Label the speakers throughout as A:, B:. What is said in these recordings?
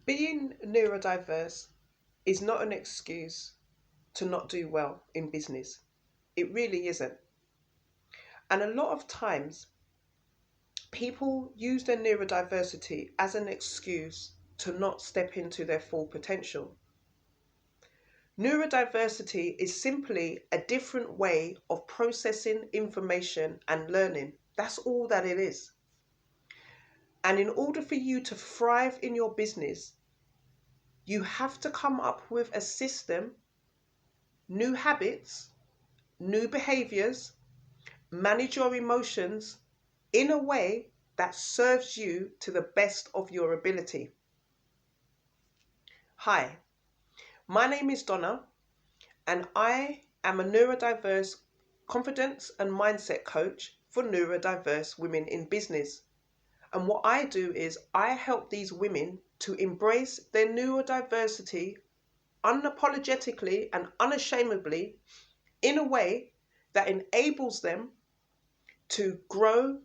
A: Being neurodiverse is not an excuse to not do well in business. It really isn't. And a lot of times, people use their neurodiversity as an excuse to not step into their full potential. Neurodiversity is simply a different way of processing information and learning. That's all that it is. And in order for you to thrive in your business, you have to come up with a system, new habits, new behaviors, manage your emotions in a way that serves you to the best of your ability. Hi, my name is Donna, and I am a neurodiverse confidence and mindset coach for neurodiverse women in business. And what I do is I help these women to embrace their neurodiversity unapologetically and unashamedly in a way that enables them to grow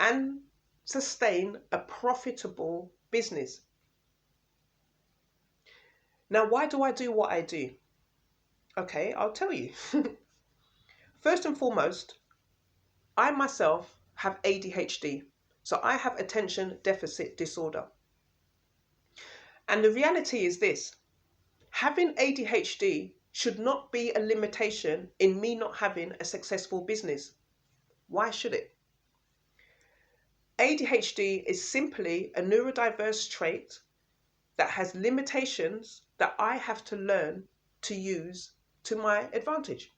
A: and sustain a profitable business. Now, why do I do what I do? Okay, I'll tell you. First and foremost, I myself have ADHD, so I have attention deficit disorder. And the reality is this: having ADHD should not be a limitation in me not having a successful business. Why should it? ADHD is simply a neurodiverse trait that has limitations that I have to learn to use to my advantage.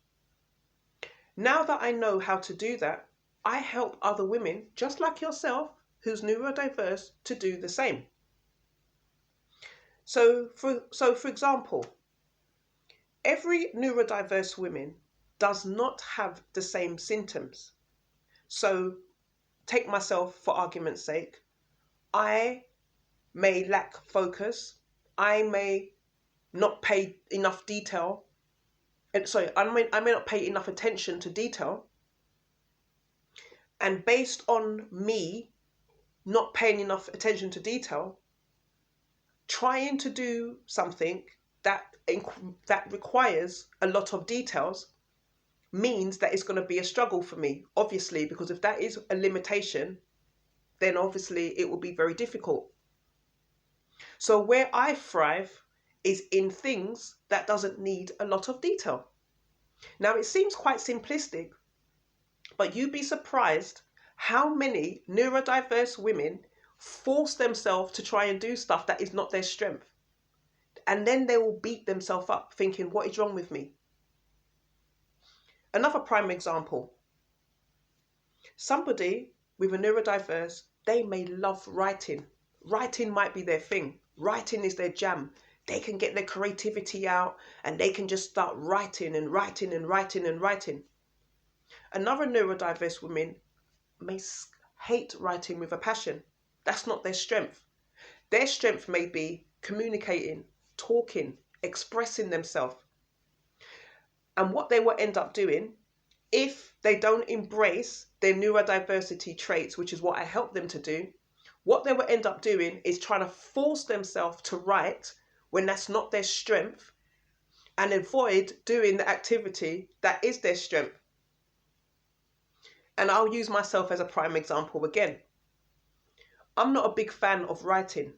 A: Now that I know how to do that, I help other women just like yourself who's neurodiverse to do the same. So for example, every neurodiverse woman does not have the same symptoms. So take myself for argument's sake. I may lack focus. I may not pay enough detail. I may not pay enough attention to detail. And based on me not paying enough attention to detail, trying to do something that requires a lot of details means that it's going to be a struggle for me, obviously, because if that is a limitation, then obviously it will be very difficult. So where I thrive is in things that doesn't need a lot of detail. Now it seems quite simplistic, but you'd be surprised how many neurodiverse women force themselves to try and do stuff that is not their strength. And then they will beat themselves up thinking, what is wrong with me? Another prime example. Somebody with a neurodiverse, they may love writing. Writing might be their thing. Writing is their jam. They can get their creativity out and they can just start writing and writing and writing and writing. Another neurodiverse woman may hate writing with a passion. That's not their strength. Their strength may be communicating, talking, expressing themselves. And what they will end up doing, if they don't embrace their neurodiversity traits, which is what I help them to do, what they will end up doing is trying to force themselves to write when that's not their strength and avoid doing the activity that is their strength. And I'll use myself as a prime example again. I'm not a big fan of writing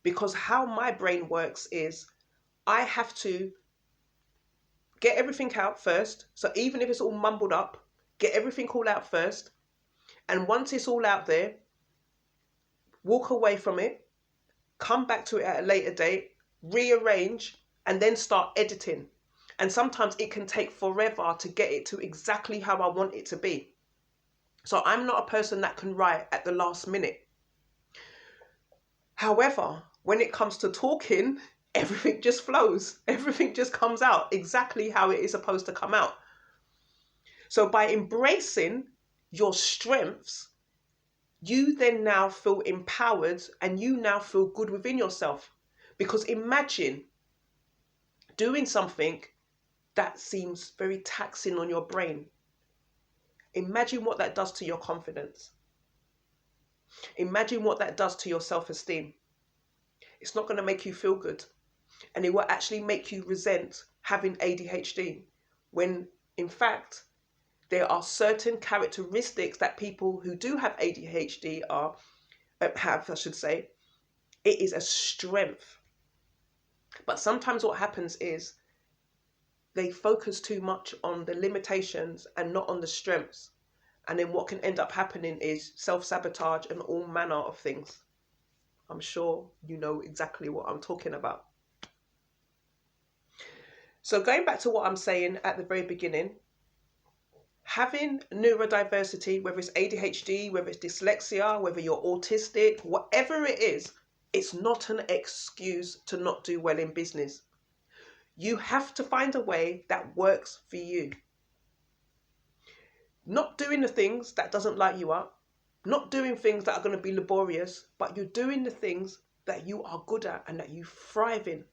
A: because how my brain works is I have to get everything out first. So even if it's all mumbled up, get everything all out first. And once it's all out there, walk away from it, come back to it at a later date, rearrange, and then start editing. And sometimes it can take forever to get it to exactly how I want it to be. So I'm not a person that can write at the last minute. However, when it comes to talking, everything just flows. Everything just comes out exactly how it is supposed to come out. So by embracing your strengths, you then now feel empowered and you now feel good within yourself. Because imagine doing something that seems very taxing on your brain. Imagine what that does to your confidence. Imagine what that does to your self-esteem. It's not going to make you feel good. And it will actually make you resent having ADHD, when in fact there are certain characteristics that people who do have ADHD have, I should say. It is a strength. But sometimes what happens is they focus too much on the limitations and not on the strengths. And then what can end up happening is self-sabotage and all manner of things. I'm sure you know exactly what I'm talking about. So going back to what I'm saying at the very beginning, having neurodiversity, whether it's ADHD, whether it's dyslexia, whether you're autistic, whatever it is, it's not an excuse to not do well in business. You have to find a way that works for you. Not doing the things that doesn't light you up, not doing things that are going to be laborious, but you're doing the things that you are good at and that you thrive in.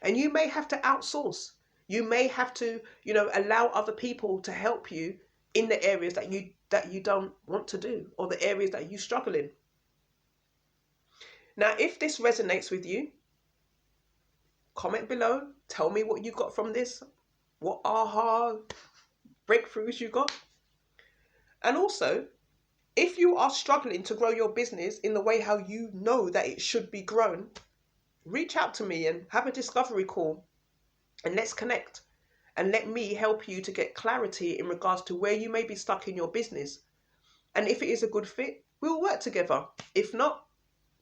A: And you may have to outsource. You may have to, allow other people to help you in the areas that you don't want to do, or the areas that you struggle in. Now, if this resonates with you, comment below. Tell me what you got from this. What aha breakthroughs you got. And also, if you are struggling to grow your business in the way how you know that it should be grown, reach out to me and have a discovery call, and let's connect. And let me help you to get clarity in regards to where you may be stuck in your business. And if it is a good fit, we'll work together. If not,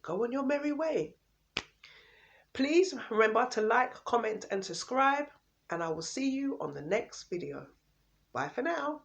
A: go on your merry way. Please remember to like, comment, and subscribe. And I will see you on the next video. Bye for now.